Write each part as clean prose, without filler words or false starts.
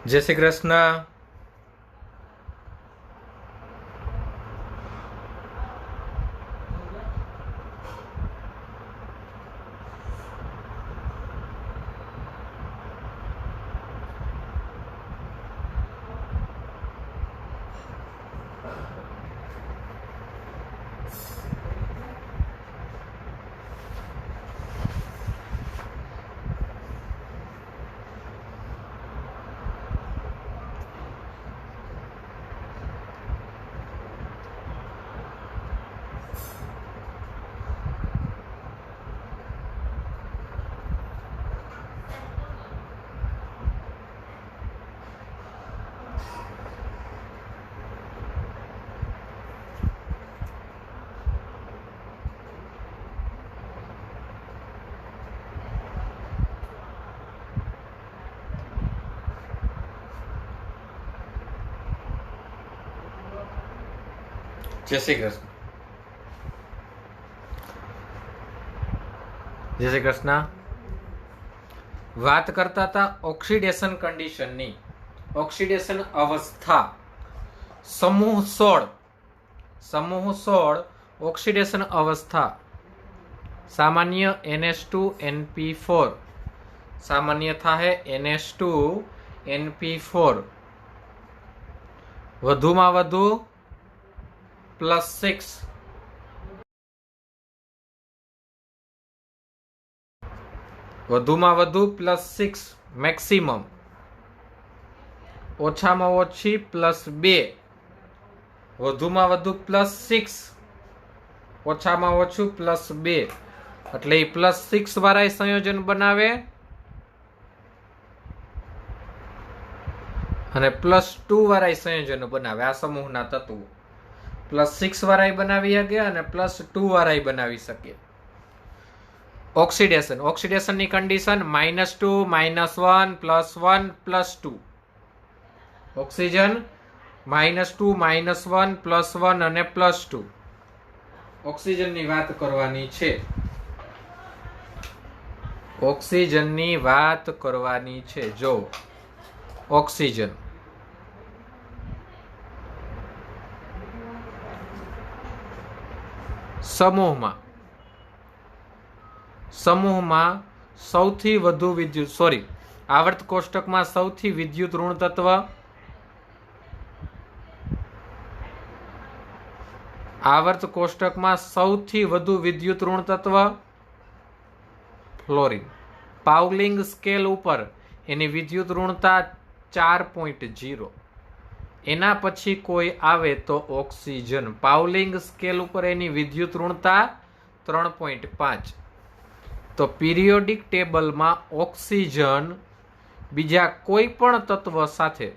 જય શ્રી કૃષ્ણ. જય શ્રી કૃષ્ણ. જય શ્રી કૃષ્ણ. વાત કરતા હતા ઓક્સિડેશન કન્ડિશનની. ઓક્સિડેશન અવસ્થા સમૂહ 16 ઓક્સિડેશન અવસ્થા સામાન્ય NH2NP4 સામાન્ય થાય NH2NP4 વધુમાં વધુ +6 વધુમાં વધુ +6 મેક્સિમમ ઓછામાં ઓછી +2 વધુમાં વધુ +6 ઓછામાં ઓછું +2 એટલે એ +6 વાળા સંયોજન બનાવે અને +2 વાળા સંયોજન બનાવે. આ સમૂહના તત્વો +6 વાળા બનાવી શકે અને +2 વાળા બનાવી શકે. ઓક્સિડેશનની કન્ડિશન -2 -1 +1 +2. ઓક્સિજન -2 -1 +1 અને +2 ઓક્સિજનની વાત કરવાની છે. ઓક્સિજનની વાત કરવાની છે. જો ઓક્સિજન સમૂહમાં સૌથી વધુ આવર્ત કોષ્ટકમાં સૌથી વિદ્યુત ઋણ તત્વ આવર્ત કોષ્ટકમાં સૌથી વધુ વિદ્યુત ઋણ તત્વ ફ્લોરિન. પાઉલિંગ સ્કેલ ઉપર એની વિદ્યુત ઋણતા 4.0. એના પછી કોઈ આવે તો ઓક્સિજન. પાઉલિંગ સ્કેલ ઉપર એની વિદ્યુત ઋણતા 3.5. તો પીરિયોડિક ટેબલમાં ઓક્સિજન બીજા કોઈ પણ તત્વ સાથે,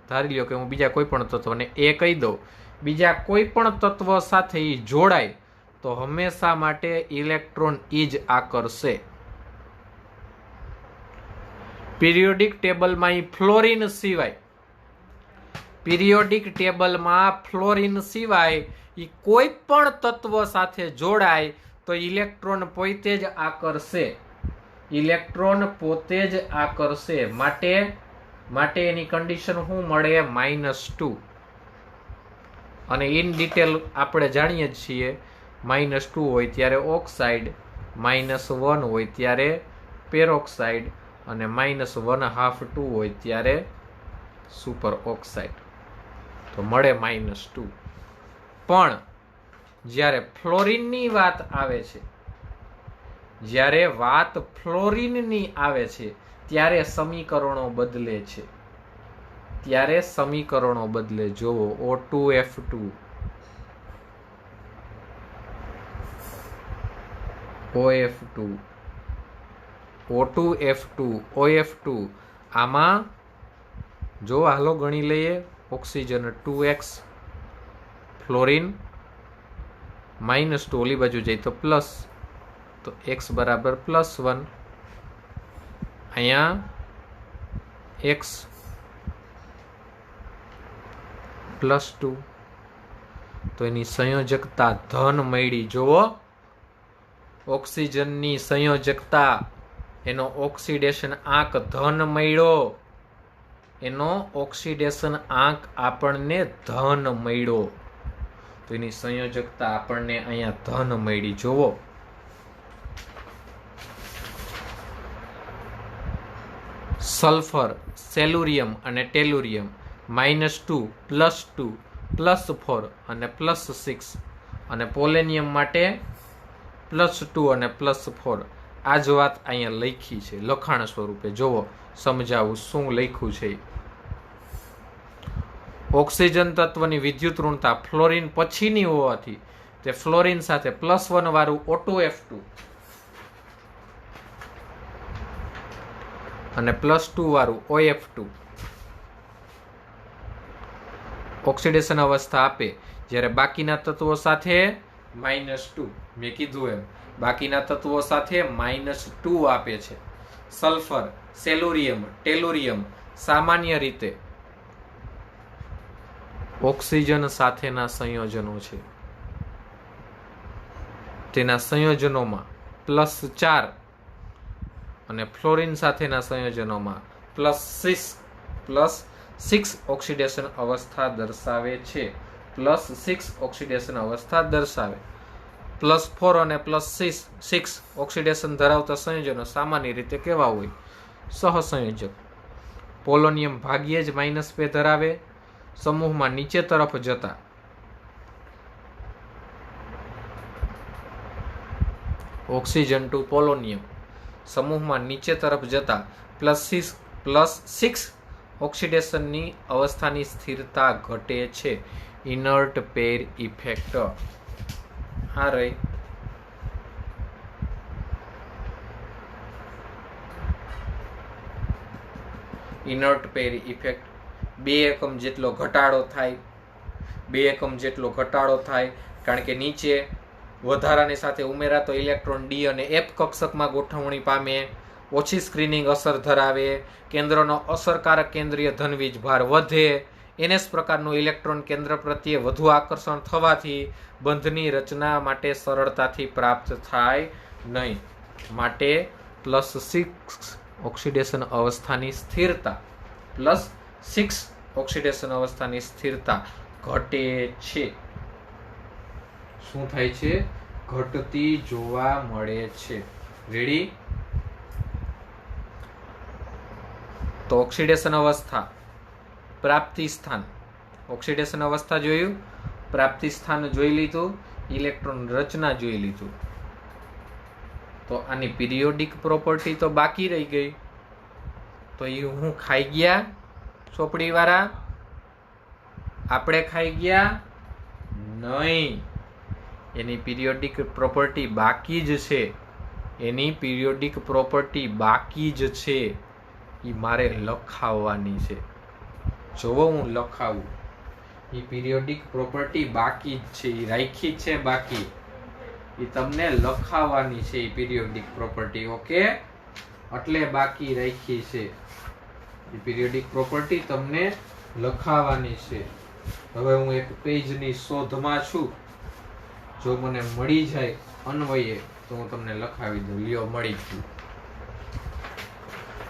ધારી લ્યો કે હું બીજા કોઈ પણ તત્વને એ કહી દઉં, બીજા કોઈ પણ તત્વ સાથે એ જોડાય તો હંમેશા માટે ઇલેક્ટ્રોન ઈ જ આકર્ષે. પીરિયોડિક ટેબલમાં ફ્લોરિન સિવાય એ કોઈ પણ તત્વ સાથે જોડાય તો ઇલેક્ટ્રોન પોતે જ આકર્ષે. માટે એની કન્ડિશન શું મળે? -2. અને ઇન ડિટેલ આપણે જાણીએ છીએ -2 હોય ત્યારે ઓક્સાઇડ, -1 હોય ત્યારે પેરોક્સાઇડ અને -1/2 2 હોય ત્યારે સુપર ઓક્સાઇડ. તો મળે -2. પણ જ્યારે ફ્લોરિનની વાત આવે છે, ત્યારે સમીકરણો બદલે. જોવો O2F2 OF2 O2F2 OF2 આમાં જો હાલો ગણી લઈએ. ઓક્સિજન 2x, ફ્લોરિન -2, ઓલી બાજુ જાય તો પ્લસ, તો x બરાબર +1, અહીંયા x +2. તો એની સંયોજકતા ધન મળી. જુઓ ઓક્સિજનની સંયોજકતા, એનો ઓક્સિડેશન આંક ધન મળ્યો. એનો ઓક્સિડેશન આંક આપણને ધન મળ્યો. તો એની સંયોજકતા આપણને અહીંયા ધન મળી. જોવો, સલ્ફર, સેલુરિયમ અને ટેલુરિયમ -2, +2, +4 અને +6, અને પોલેનિયમ માટે +2 અને +4. આ જ વાત અહીંયા લખી છે લખાણ સ્વરૂપે. જોવો, સમજાવું શું લખ્યું છે. ઓક્સિજન તત્વની વિદ્યુત ઋણતા ફ્લોરિન પછીની હોવાથી તે ફ્લોરિન સાથે +1 વાળું O2F2 અને +2 વાળું OF2 ઓક્સિડેશન અવસ્થા આપે, જ્યારે બાકીના તત્વો સાથે -2, મેં કીધું એમ બાકીના તત્વો સાથે -2 આપે છે. સલ્ફર, સેલુરિયમ, ટેલુરિયમ સામાન્ય રીતે ઓક્સિજન સાથેના સંયોજનો છે. તેના સંયોજનોમાં +4 અને ફ્લોરિન સાથેના સંયોજનોમાં +6 ઓક્સિડેશન અવસ્થા દર્શાવે છે. +6 ઓક્સિડેશન અવસ્થા દર્શાવે. +4 અને +6 ઓક્સિડેશન ધરાવતા સંયોજનો સામાન્ય રીતે કેવા હોય? સહસંયોજક. પોલોનિયમ ભાગ્યે જ -2 ધરાવે. સમૂહમાં નીચે તરફ જતા ઓક્સિજન ટુ પોલોનિયમ સમૂહમાં નીચે તરફ જતા +6 ઓક્સિડેશનની અવસ્થાની સ્થિરતા ઘટે છે. ઇનર્ટ પેર ઇફેક્ટ. હા રહી. ઇનર્ટ પેર ઇફેક્ટ 2 એકમ જેટલો ઘટાડો થાય. 2 એકમ જેટલો ઘટાડો થાય કારણ કે નીચે વધારાની સાથે ઉમેરાતો ઇલેક્ટ્રોન ડી અને એફ કક્ષકમાં ગોઠવણી પામે. ઓછી સ્ક્રીનિંગ અસર ધરાવે. કેન્દ્રનો અસરકારક કેન્દ્રીય ધન વીજભાર વધે. NS પ્રકારનું ઇલેક્ટ્રોન કેન્દ્ર પ્રત્યે વધુ આકર્ષણ થવાથી બંધની રચના માટે સરળતાથી પ્રાપ્ત થાય નહીં. માટે +6 ઓક્સિડેશન અવસ્થાની સ્થિરતા +6 ઓક્સિડેશન અવસ્થાની સ્થિરતા ઘટે છે. શું થાય છે? ઘટતી જોવા મળે છે. રેડી? તો ઓક્સિડેશન અવસ્થા, પ્રાપ્તિ સ્થાન. ઓક્સિડેશન અવસ્થા જોયું, પ્રાપ્તિ સ્થાન જોઈ લીધું, ઇલેક્ટ્રોન રચના જોઈ લીધું. તો આની પિરિયોડિક પ્રોપર્ટી તો બાકી રહી ગઈ. તો એ હું ખાઈ ગયા ચોપડી વાળા? આપણે ખાઈ ગયા નહીં. એની પિરિયોડિક પ્રોપર્ટી બાકી જ છે. એની પિરિયોડિક પ્રોપર્ટી બાકી જ છે. એ મારે લખાવવાની છે. જોવો હું લખાવું. એ પિરિયોડિક પ્રોપર્ટી બાકી જ છે. એ રાખી છે બાકી. એ તમને લખાવવાની છે. એ પિરિયોડિક પ્રોપર્ટી. ઓકે, એટલે બાકી રાખી છે. એ પિરિયોડિક પ્રોપર્ટી તમને લખાવવાની છે. હવે હું એક પેજની શોધમાં છું. જો મને મળી જાય અન્વયે તો હું તમને લખાવી દઉં. લ્યો, મળી ગયું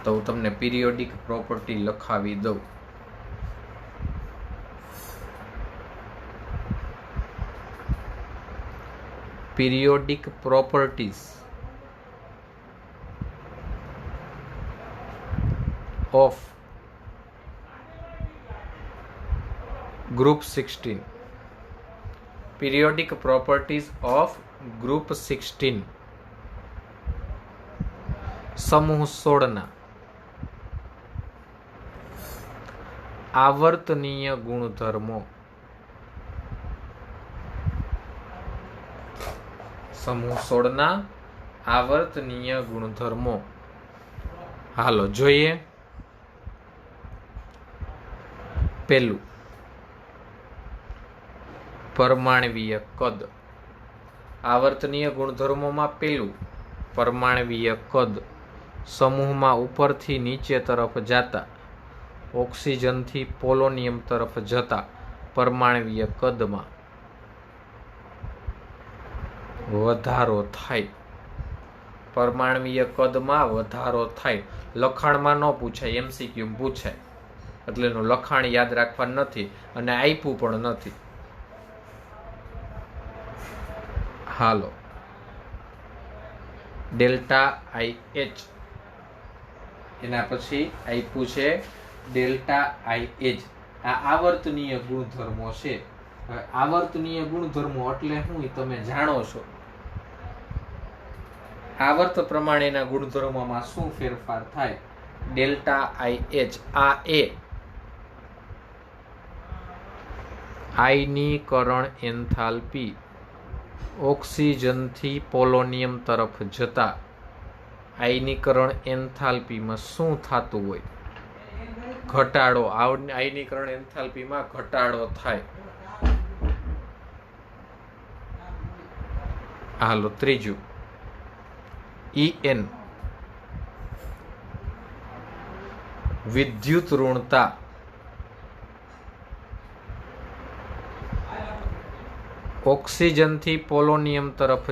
તો હું તમને પિરિયોડિક પ્રોપર્ટી લખાવી દઉં. periodic properties of group 16. Periodic properties of group 16. સમૂહ 16 ના આવર્તનીય ગુણધર્મો. સમૂહ 16 ના આવર્તનીય ગુણધર્મો. હાલો જોઈએ. પહેલું, પરમાણવીય કદ. આવર્તનીય ગુણધર્મોમાં પહેલું પરમાણવીય કદ. સમૂહમાં ઉપરથી નીચે તરફ જતા ઓક્સિજનથી પોલોનિયમ તરફ જતા પરમાણવીય કદમાં વધારો થાય. પરમાણવીય કદમાં વધારો થાય. લખાણમાં ન પૂછાય, MCQ પૂછાય. એટલે એનું લખાણ યાદ રાખવાનું નથી અને આપ્યું પણ નથી. હાલો, ડેલ્ટા IH એના પછી આપ્યું છે ડેલ્ટા IH. આ આવર્તનીય ગુણધર્મો છે. આવર્તનીય ગુણધર્મો એટલે શું તમે જાણો છો. આવર્ત પ્રમાણેના ગુણધર્મોમાં શું ફેરફાર થાય? ડેલ્ટા IH આ આયનીકરણ એન્થાલ્પી ઓક્સિજનથી પોલોનિયમ તરફ જતા આયનીકરણ એન્થાલ્પીમાં શું થતું હોય? ઘટાડો. આયનીકરણ એન્થાલ્પીમાં ઘટાડો થાય. હાલો, ત્રીજું EN વિદ્યુત ઋણતા. ઓક્સિજનથી પોલોનિયમ તરફ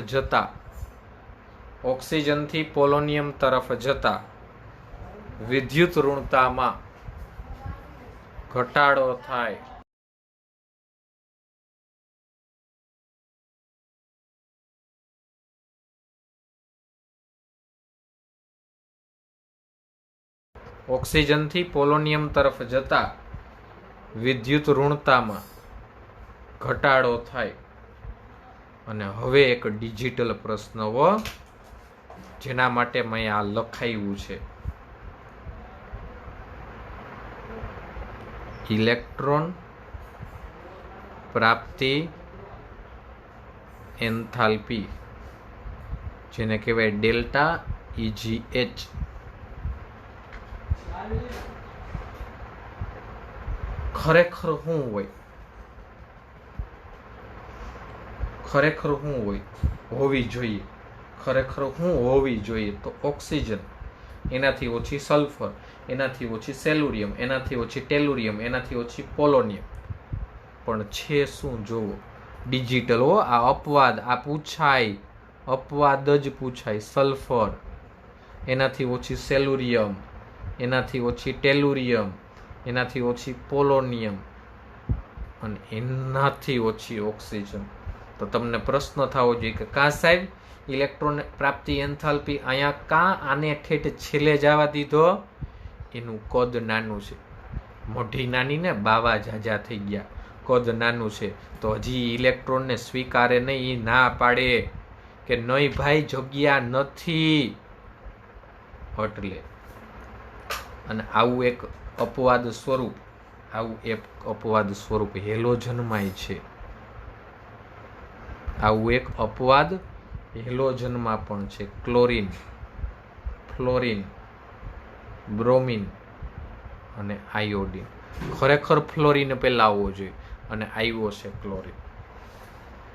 જતા વિદ્યુત ઋણતામાં ઘટાડો થાય. ઓક્સિજનથી પોલોનિયમ તરફ જતા વિદ્યુત ઋણતામાં ઘટાડો થાય. અને હવે એક ડિજિટલ પ્રશ્ન જેના માટે મેં આ લખાયું છે. ઇલેક્ટ્રોન પ્રાપ્તિ એન્થાલ્પી, જેને કહેવાય ડેલ્ટા EGH, ખરેખર શું હોય? ખરેખર શું હોય હોવી જોઈએ? ખરેખર શું હોવી જોઈએ? તો ઓક્સિજન, એનાથી ઓછી સલ્ફર, એનાથી ઓછી સેલ્યુરિયમ, એનાથી ઓછી ટેલુરિયમ, એનાથી ઓછી પોલોનિયમ. પણ છે શું જોવો, ડિજિટલ આ અપવાદ, આ પૂછાય, અપવાદ જ પૂછાય. સલ્ફર, એનાથી ઓછી સેલ્યુરિયમ, એનાથી ઓછી ટેલુરિયમ, એનાથી ઓછી પોલોનિયમ અને એનાથી ઓછી ઓક્સિજન. તો તમને પ્રશ્ન થવો જોઈએ કે કાં સાહેબ ઇલેક્ટ્રોન પ્રાપ્તિ એન્થાલ્પી અહીંયા કાં આને ઠેઠ છેલ્લે જવા દીધો? એનું કદ નાનું છે. મોઢી નાની ને બાવા જાજા થઈ ગયા. કદ નાનું છે તો હજી ઇલેક્ટ્રોનને સ્વીકારે નહીં, ના પાડે કે નહીં ભાઈ જગ્યા નથી એટલે. અને આવું એક અપવાદ સ્વરૂપ હેલોજનમાં છે. આવું એક અપવાદ હેલોજનમાં પણ છે. ક્લોરીન, ફ્લોરિન, બ્રોમિન અને આયોડિન. ખરેખર ફ્લોરિન પહેલા આવવો જોઈએ અને આવ્યો છે ક્લોરીન.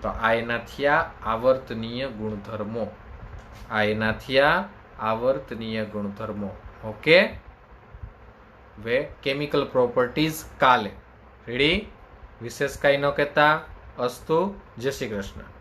તો આ એના થયા આવર્તનીય ગુણધર્મો. ઓકે, હવે કેમિકલ પ્રોપર્ટીઝ કાલે. રેડી? વિશેષ કાંઈ ન કહેતા. અસ્તુ. જય શ્રી કૃષ્ણ.